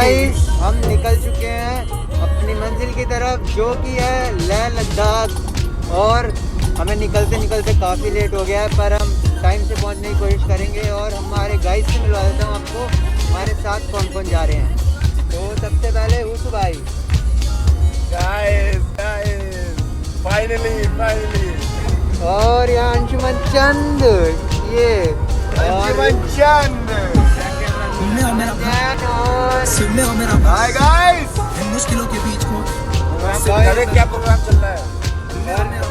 Guys हम निकल चुके हैं अपनी मंजिल की तरफ, जो कि है लेह लद्दाख। और हमें निकलते निकलते काफ़ी लेट हो गया है, पर हम टाइम से पहुंचने की कोशिश करेंगे। और हमारे गाइड से मिलवा देता हूँ आपको हमारे साथ कौन कौन जा रहे हैं। तो सबसे पहले हुसू भाई। फाइनली और यहाँ अंशुमन चंद, ये अंशुमन चंद और हाय गाइस, मुश्किलों के बीच को क्या प्रोग्राम चल रहा है?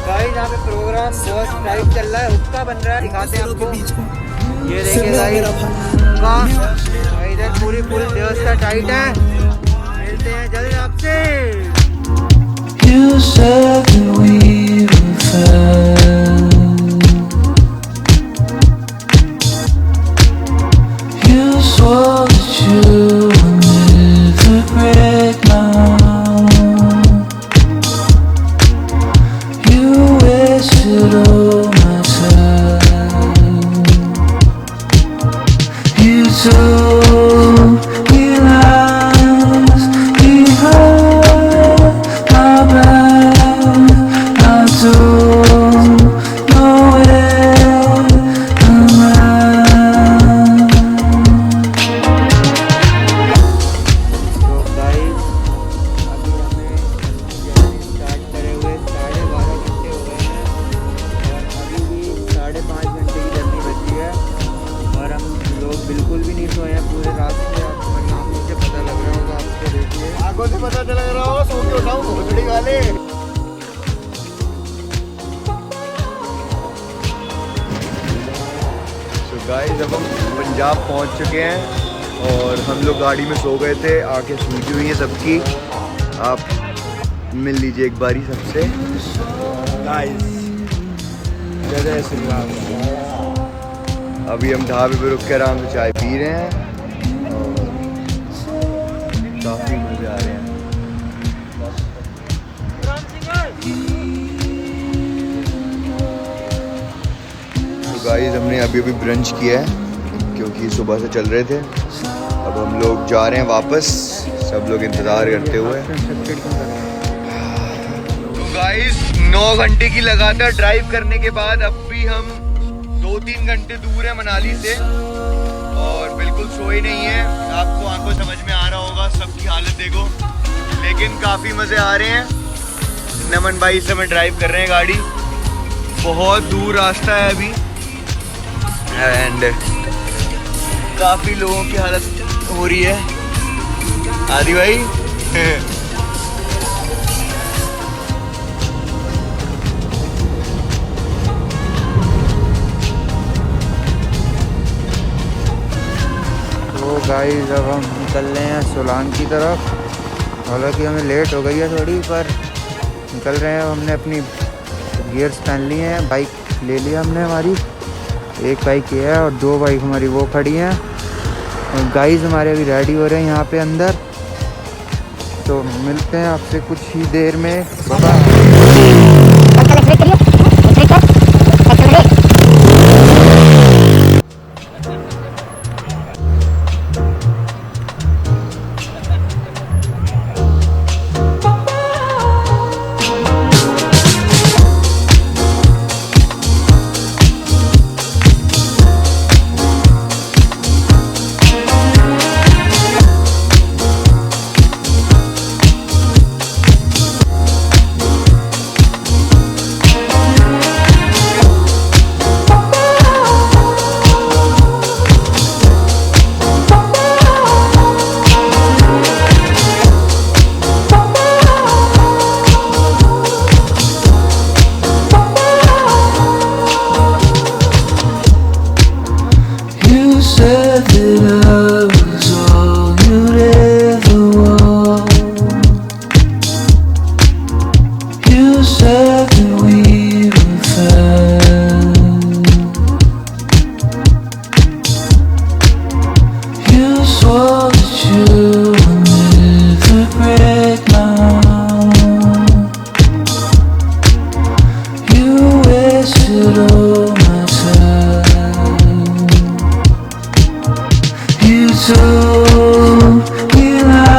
गाइस यहाँ पे प्रोग्राम बहुत टाइट चल रहा है, हुक्का बन रहा है, दिखाते हैं आपको। ये देखिए गाइस, इधर पूरी फुल व्यवस्था टाइट है। मिलते हैं जल्द आपसे। You said that we were fine. You swore that you would never break my heart. You wasted all my time. You told me lies behind my back. I don't know where I'm at. तो guys अभी हमें journey start करे हुए 12.5 घंटे हो गए हैं, और अभी भी 5.5 घंटे की जर्नी बची है। और हम लोग बिल्कुल भी नहीं सोए हैं पूरे रास्ते। आपको मेरी आंखों से पता लग रहा होगा, आपको देखिए। आगो से पता चल रहा होगा, सो के उठाऊं भोसड़ी वाले। So guys, अब हम पंजाब पहुंच चुके हैं और हम लोग गाड़ी में सो गए थे, आंखें सूजी हुई हैं सबकी। आप मिल लीजिए एक बारी सबसे। गाइस जय श्री राम। अभी हम ढाबे पे रुक के आराम से चाय पी रहे हैं और काफ़ी मज़े आ रहे हैं। तो गाइस हमने अभी ब्रंच किया है क्योंकि सुबह से चल रहे थे। अब हम लोग जा रहे हैं वापस, सब लोग इंतज़ार करते हुए। तो गाइस 9 घंटे की लगातार ड्राइव करने के बाद अब भी हम 2-3 घंटे दूर है मनाली से, और बिल्कुल सोए नहीं है। आपको आंखों समझ में आ रहा होगा, सबकी हालत देखो, लेकिन काफ़ी मज़े आ रहे हैं। नमन भाई से मैं ड्राइव कर रहे हैं गाड़ी, बहुत दूर रास्ता है अभी, एंड काफ़ी लोगों की हालत हो रही है। आदि भाई तो गाइस अब हम निकल रहे हैं सोलांग की तरफ। हालांकि हमें लेट हो गई है थोड़ी, पर निकल रहे हैं। हमने अपनी गियर्स पहन लिए हैं, बाइक ले लिया हमने हमारी, एक बाइक ये है और 2 बाइक हमारी वो खड़ी हैं। और गाइस हमारे अभी रेडी हो रहे हैं यहाँ पे अंदर। तो मिलते हैं आपसे कुछ ही देर में। You said that I was all you'd ever want. You said that we were fine. You swore that you would never break my heart. You wasted all my time. You told me lies.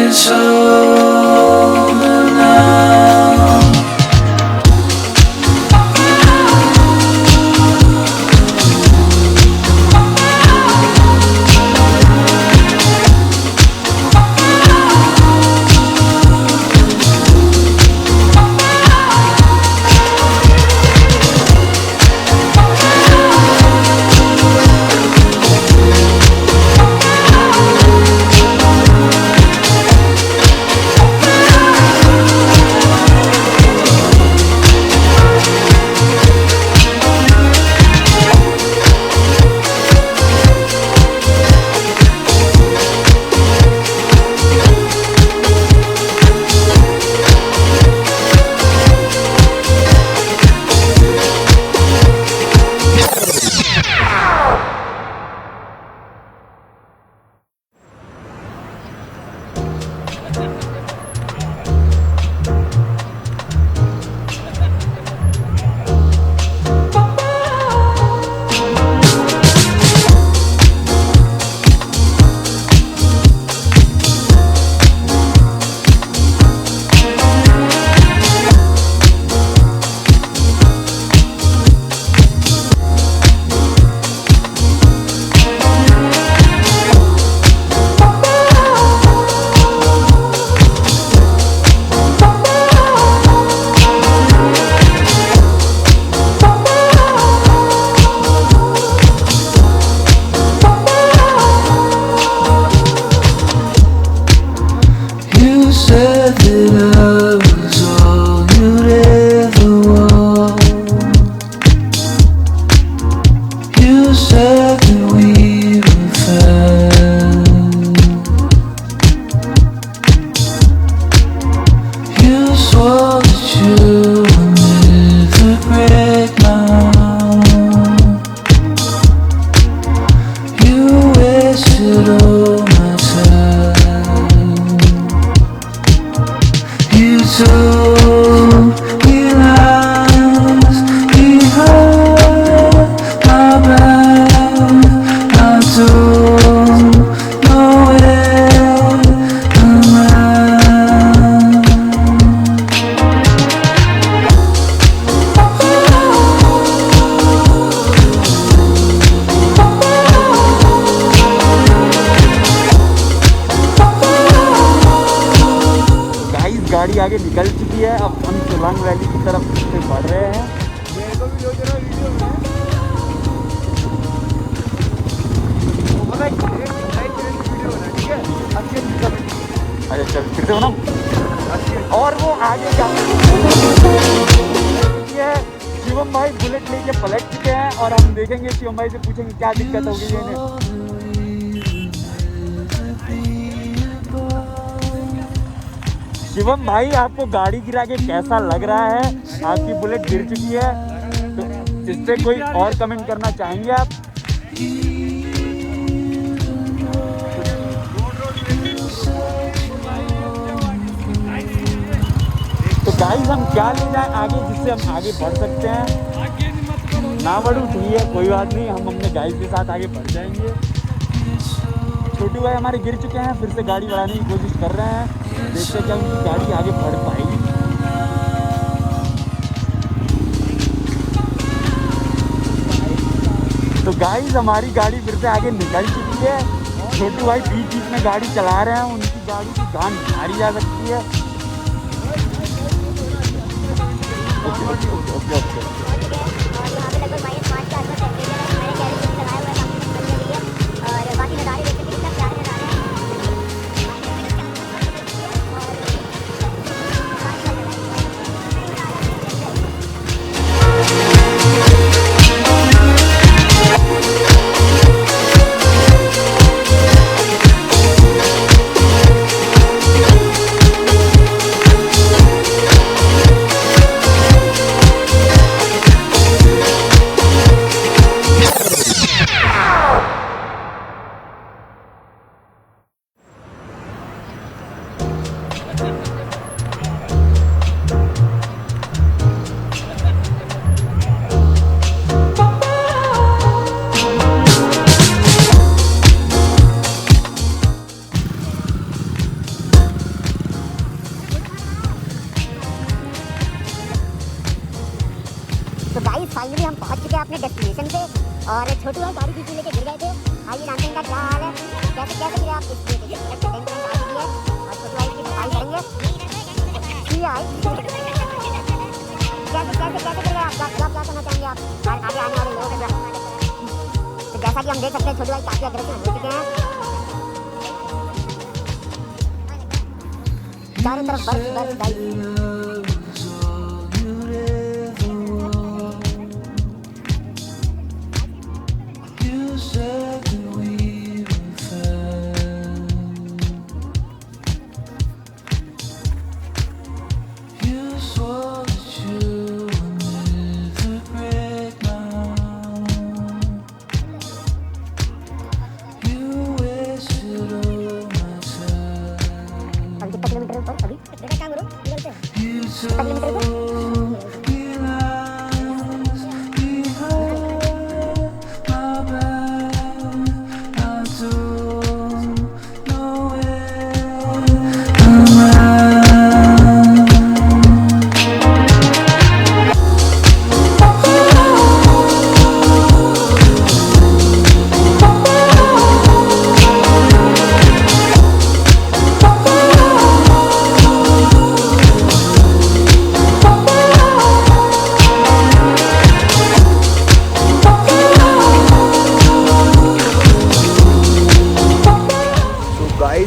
it's over now. You said that I was all you'd ever want. You said that we were fine. You swore that you would never break my heart. You wasted all my time. You told me lies behind my back. I don't know where I'm at. Guys गाड़ी आगे निकल चुकी है। अब हम Solang valley की तरफ से बढ़ रहे हैं। मेरे को भी लो जरा वीडियो में। वो पता है वीडियो बना, ठीक है? अच्छा चल फिर से बनाओ। और वो आगे क्या ये शिवम भाई बुलेट लेके पलट चुके हैं और हम देखेंगे, शिवम भाई से पूछेंगे क्या दिक्कत होगी इन्हें। शिवम भाई आपको गाड़ी गिरा के कैसा लग रहा है? आपकी बुलेट गिर चुकी है, तो इस पे कोई और कमेंट करना चाहेंगे आप? तो गाइस हम क्या ले जाएं आगे जिससे हम आगे बढ़ सकते हैं? ना बढ़ू ठीक है, कोई बात नहीं, हम अपने गाइस के साथ आगे बढ़ जाएंगे। छोटू भाई हमारे गिर चुके हैं, फिर से गाड़ी बढ़ाने की कोशिश कर रहे हैं। देखते हैं क्या उनकी गाड़ी आगे बढ़ पाएगी। तो गाइस हमारी गाड़ी फिर से आगे निकल चुकी है। छोटू भाई बीच बीच में गाड़ी चला रहे हैं, उनकी गाड़ी की जान मारी जा सकती है। ओके। और छोटू है गाड़ी पीछे लेके गिर गए थे। आइए जानते हैं इनका क्या हाल है, कैसे कैसे गिरे आप इस टेंशन आ चुकी है और छोटू भाई की सफाई करेंगे। ठीक है भाई, कैसे कैसे कैसे गिर गए आप, क्या कहना चाहेंगे आप आगे आने वाले लोगों के? तो जैसा कि हम देख सकते हैं छोटू भाई काफी अग्रेसिव हो चुके हैं, चारों तरफ बर्फ भाई।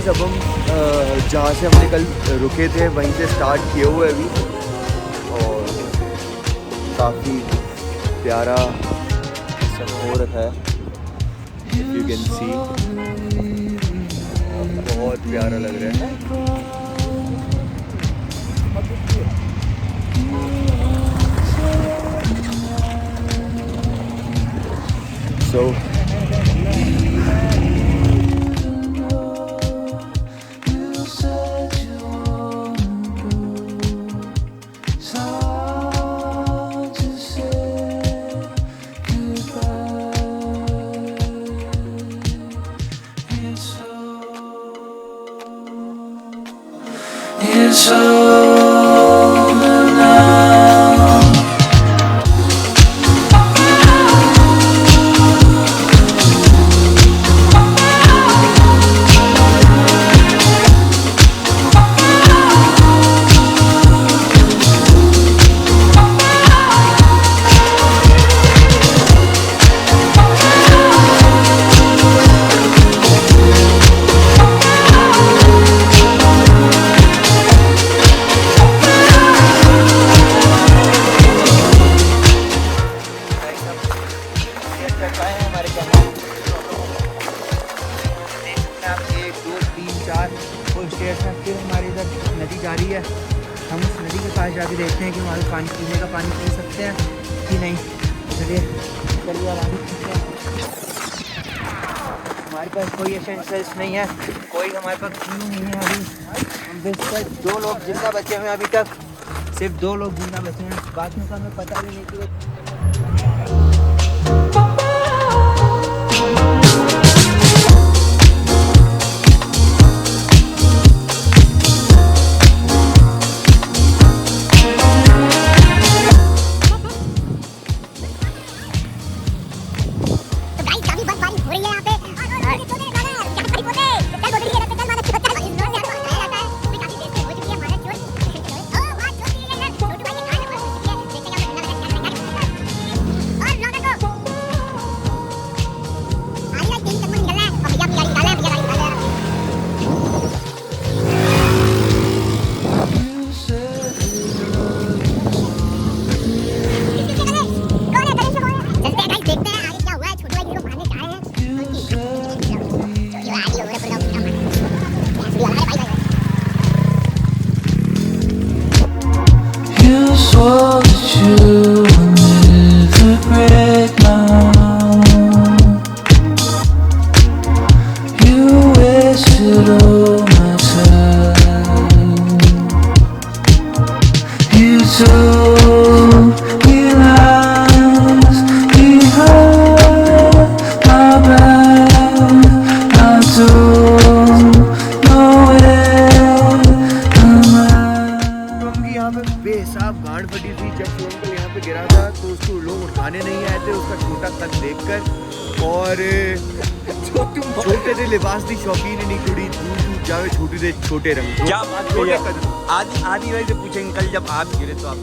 अब हम जहाँ से हमने कल रुके थे वहीं से स्टार्ट किए हुए अभी, और काफ़ी प्यारा सब हो रखा है, इफ यू कैन सी, बहुत प्यारा लग रहा है। So it's over now. फिर हमारी इधर नदी जा रही है, हम उस नदी के पास जाके देखते हैं कि वहाँ पानी पीने का पानी पी सकते हैं कि नहीं। चलिए चलिए अब आगे चलते हैं। हमारे पास कोई एसेंशियल्स नहीं है, कोई हमारे पास क्यों नहीं है अभी। हम बस 2 लोग जिंदा बचे हुए हैं अभी तक, सिर्फ 2 लोग जिंदा बचे हैं, बाद में तो हमें पता भी नहीं कि पास दी शौकीन नहीं कुड़ी दूर दूर जावे छोटी से छोटे रंग क्या बात छोटे है। कदम। आदि भाई से पूछेंगे कल जब आप गिरे तो आप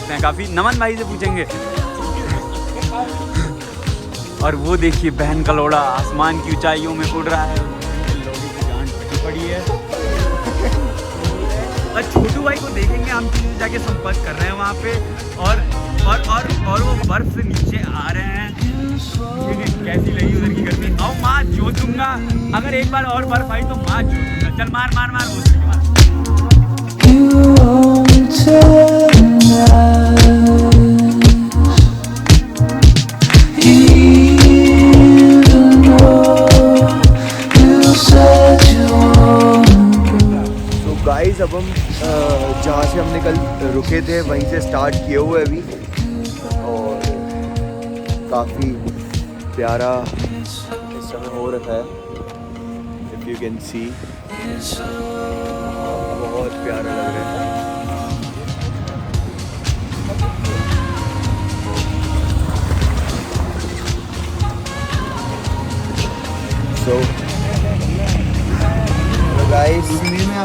क्या काफी। नमन भाई से पूछेंगे। और वो देखिए बहन का लोड़ा आसमान की ऊंचाइयों में उड़ रहा है, लोड़ी की गांड फटी पड़ी है। और छोटू भाई को देखेंगे हम जाके संपर्क कर रहे हैं वहाँ पे, और वो बर्फ से नीचे आ रहे हैं। कैसी लगी उधर की गर्मी? आओ माँ जो दूंगा, अगर एक बार और बर्फ आई तो माँ जो दूंगा। चल मार मार मार वो दूंगा। You only tell lies, even though you said you wanna. तो गाइस अब हम जहाँ से हमने कल रुके थे वहीं से स्टार्ट किए हुए अभी, और काफ़ी प्यारा इस समय हो रखा है। इफ़ यू कैन सी बहुत प्यारा लग रहा है। सो गाइस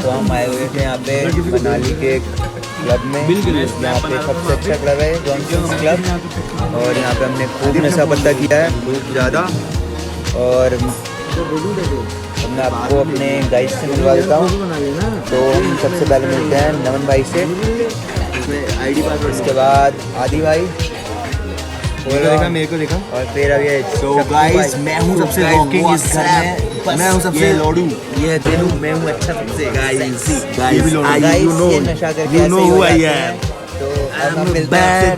तो हम आए हुए थे यहाँ पे मनाली के क्लब में। यहाँ पे सबसे अच्छा क्लब है जॉनसन क्लब, और यहाँ पे हमने खूब नशा पत्ता किया है, खूब ज़्यादा। और मैं आपको अपने गाइड से मिलवा देता हूँ। तो हम सबसे पहले मिलते हैं नमन भाई से, इसके बाद आदि भाई, मेरे को देखा और फिर अब ये तो गाइस मैं हूँ सबसे रॉकिंग इस घर में, मैं हूँ सबसे लोडू, ये तेलू, मैं हूँ अच्छा सबसे गाइस ये भी लोडू। गाइस ये नशा करके you ऐसे know ही हो who I जाते am. हैं। तो अब हम मिलते हैं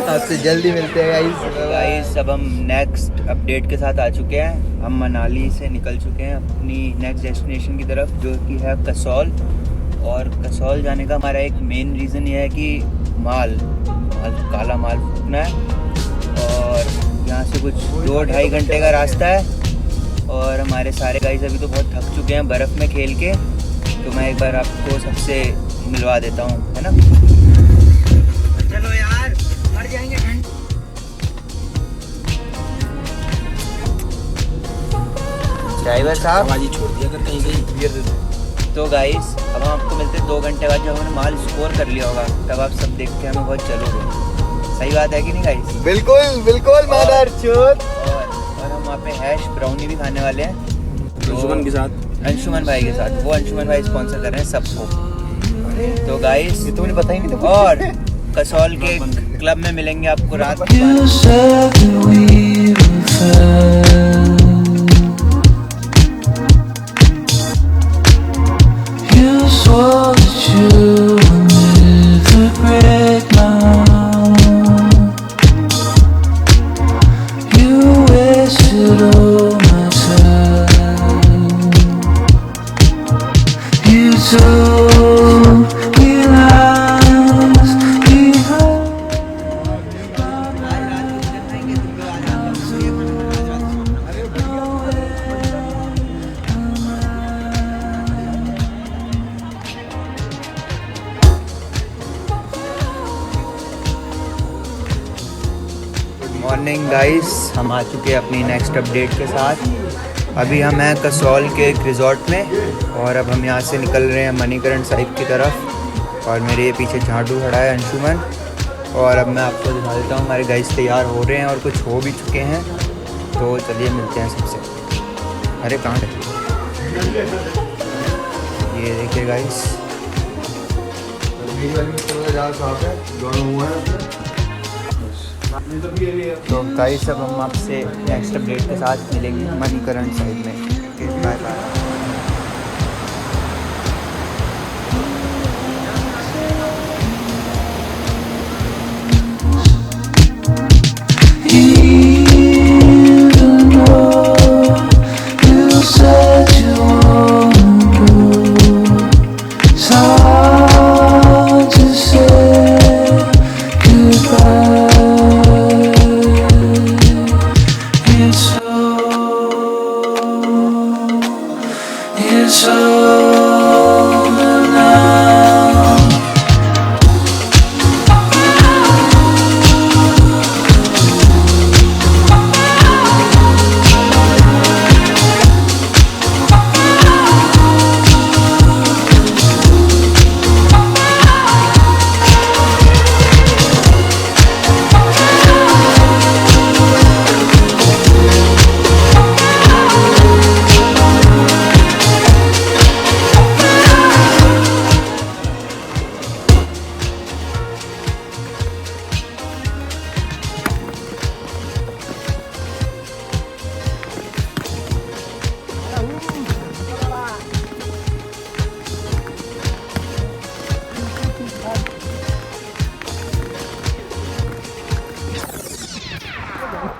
आपसे जल्दी मिलते हैं गाइस। अब हम नेक्स्ट अपडेट के साथ आ चुके हैं। हम मनाली से निकल चुके हैं अपनी नेक्स्ट डेस्टिनेशन की तरफ, जो कि है कसौल। और कसौल जाने का हमारा एक मेन रीज़न ये है कि काला माल फूकना है, और यहाँ से कुछ 2-2.5 घंटे का रास्ता है। और हमारे सारे गाइस अभी तो बहुत थक चुके हैं बर्फ़ में खेल के, तो मैं एक बार आपको सबसे मिलवा देता हूँ, है ना। चलो यार मर जाएंगे ठंड। ड्राइवर साहब आवाज़ छोड़ दिया कर कहीं कहीं। तो गाइस अब हम आपको मिलते हैं 2 घंटे बाद, जब हमने माल स्कोर कर लिया होगा, तब आप सब देख के हमें बहुत चलोगे। सही बात है कि नहीं गाइस? बिल्कुल बिल्कुल मादर चोद। और हम वहाँ पे हैश ब्राउनी भी खाने वाले हैं अंशुमन के साथ, अंशुमन भाई के साथ। वो अंशुमन भाई स्पॉन्सर कर रहे हैं सबको। तो गाइस ये तो मुझे पता ही नहीं था। और कसौल के क्लब में मिलेंगे आपको रात के You 12। said that we were friends. You swore that you would never break my heart. You wasted all my time. You told me lies. You morning guys, हम आ चुके हैं अपनी नेक्स्ट अपडेट के साथ। अभी हम हैं कसौल के एक रिजॉर्ट में, और अब हम यहाँ से निकल रहे हैं मणिकरण साहिब की तरफ। और मेरे पीछे झाड़ू खड़ा है अंशुमन। और अब मैं आपको दिखा देता हूँ, हमारे गाइस तैयार हो रहे हैं और कुछ हो भी चुके हैं। तो चलिए मिलते हैं सबसे। अरे कहाँ है ये? देखिए गाइस, तो गाइस अब हम आपसे नेक्स्ट अपडेट के साथ मिलेंगे मणिकरण साइड में। Bye bye. even though you said you wanna go, it's hard to say goodbye. It's so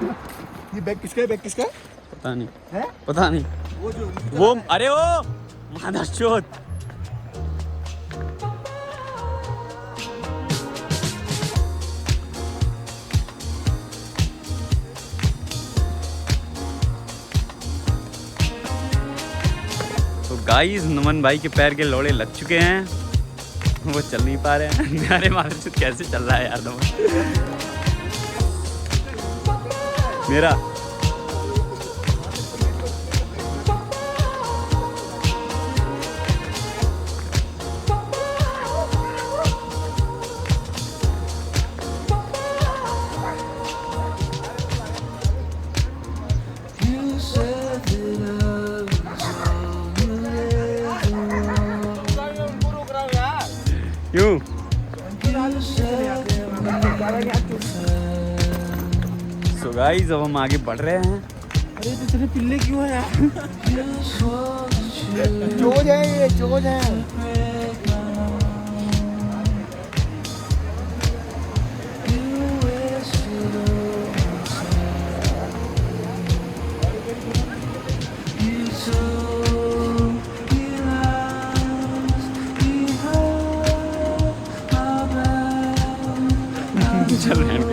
ये बैग किसका है? बैग किसका है? पता नहीं हैं? पता नहीं वो अरे वो मादरचोद तो गाइस नमन भाई के पैर के लोड़े लग चुके हैं, वो चल नहीं पा रहे हैं। अरे मादरचोद कैसे चल रहा है यार नमन मेरा। You said that I was all you ever क्यों You said सो गाइस अब हम आगे बढ़ रहे हैं। अरे तो तेरे पिल्ले क्यों है यार? you swore that you chose है ये, चोज है। चल रहे हैं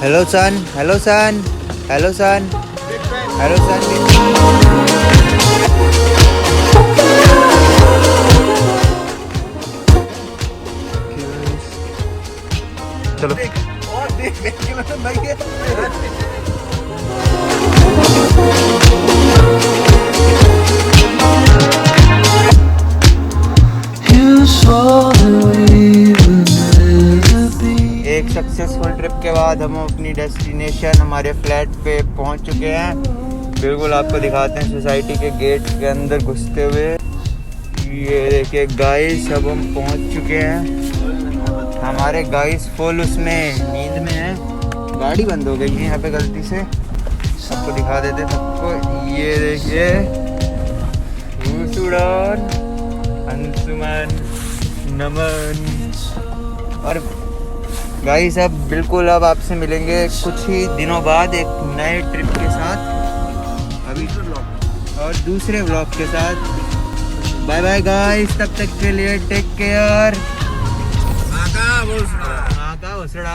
हेलो सन, हेलो सन, हेलो सन, हेलो सन। चलो और देख के मतलब भाई ये You swore that we would never be. एक सक्सेसफुल ट्रिप के बाद हम अपनी डेस्टिनेशन हमारे फ्लैट पे पहुंच चुके हैं। बिल्कुल आपको दिखाते हैं सोसाइटी के गेट के अंदर घुसते हुए। ये देखिए गाइस, अब हम पहुंच चुके हैं। हमारे गाइस फुल उसमें नींद में है। गाड़ी बंद हो गई है यहाँ पे गलती से, सबको दिखा देते सबको। ये देखिए उड़ान, अंशुमन, नमन और गाइस अब बिल्कुल अब आपसे मिलेंगे कुछ ही दिनों बाद एक नए ट्रिप के साथ, अभी और दूसरे व्लॉग के साथ। बाय बाय गाइस, तब तक के लिए टेक केयर। आका भोसड़ा।